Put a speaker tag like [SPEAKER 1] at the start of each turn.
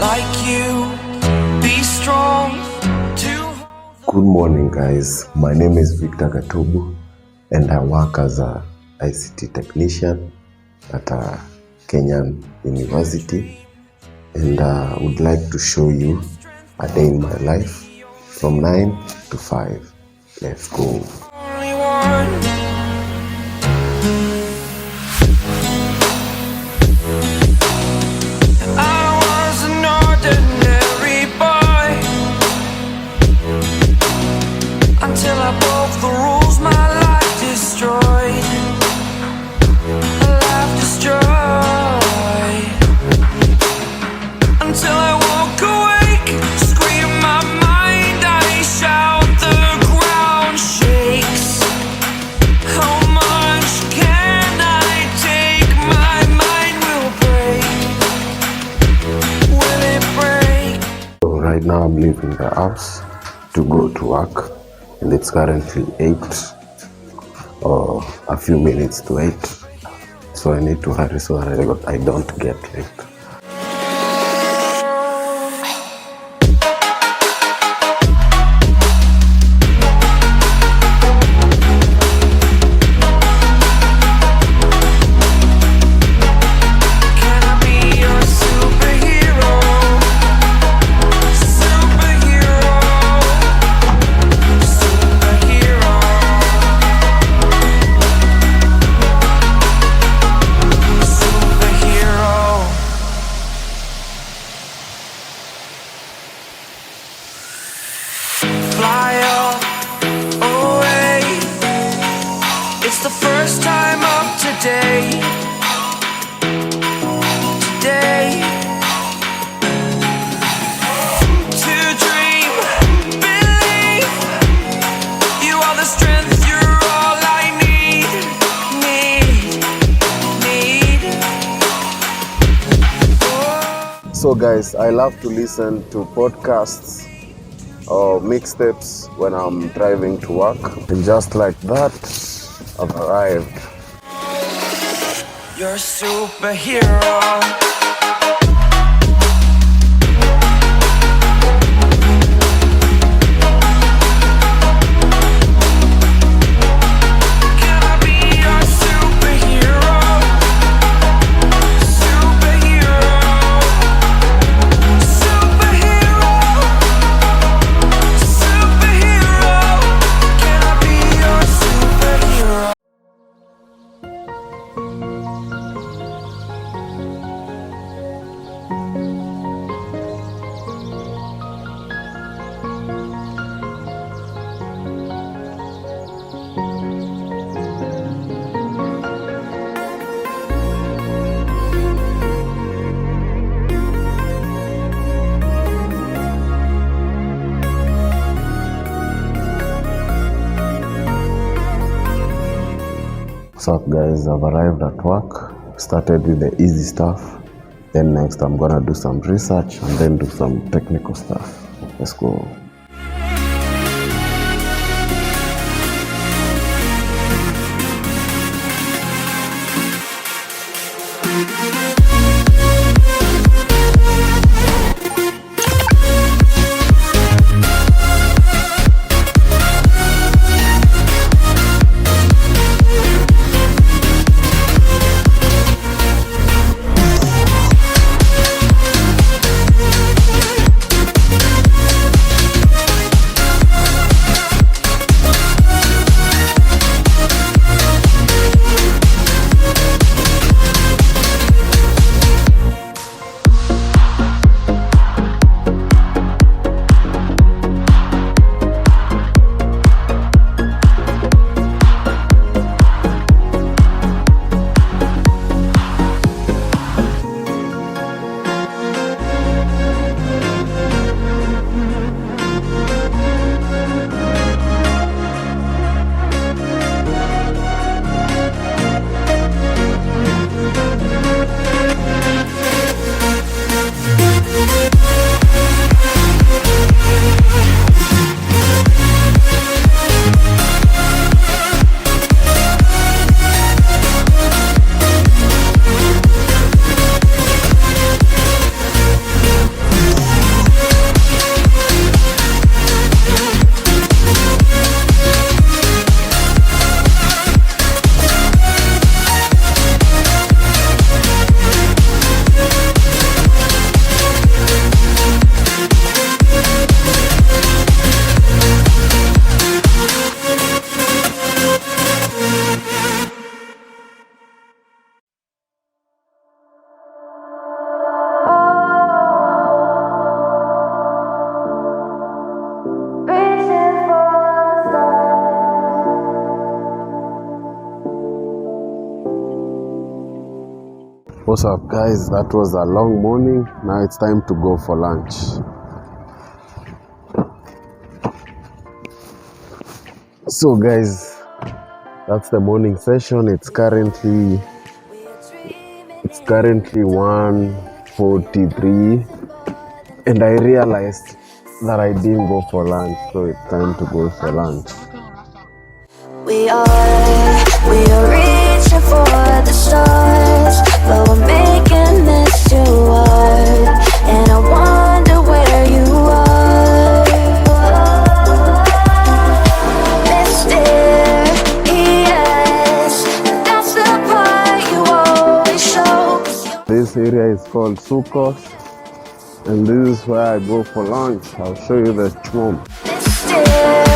[SPEAKER 1] like you, be strong.
[SPEAKER 2] Good morning, guys. My name is Victor Gatobu and I work as a ICT Technician at a Kenyan university, and I would like to show you a day in my life from 9 to 5. Let's go.
[SPEAKER 1] Until I broke the rules, my life destroyed. A life destroyed. Until I woke awake, scream my mind, I shout, the ground shakes. How much can I take? My mind will break. Will it break?
[SPEAKER 2] So right now I'm leaving the house to go to work. And it's currently 8 or a few minutes to 8, so I need to hurry so that I don't get late.
[SPEAKER 1] Fly away. It's the first time of today. To dream, believe. You are the strength, you're all I need.
[SPEAKER 2] So guys, I love to listen to podcasts or mixtapes when I'm driving to work, and just like that, I've arrived.
[SPEAKER 1] You're a superhero.
[SPEAKER 2] What's up, guys? I've arrived at work. Started with the easy stuff, then next I'm gonna do some research and then do some technical stuff. Let's go.
[SPEAKER 3] What's up guys, that was a long morning. Now it's time to go for lunch. So guys, that's the morning session. It's currently 1:43 and I realized that I didn't go for lunch, so it's time to go for lunch.
[SPEAKER 1] We are reaching for the stars, but we're making this too hard, and I wonder where you are. Mysterious, that's the part you always show.
[SPEAKER 3] This area is called Sukos, and this is where I go for lunch. I'll show you the chum.
[SPEAKER 1] Mysterious.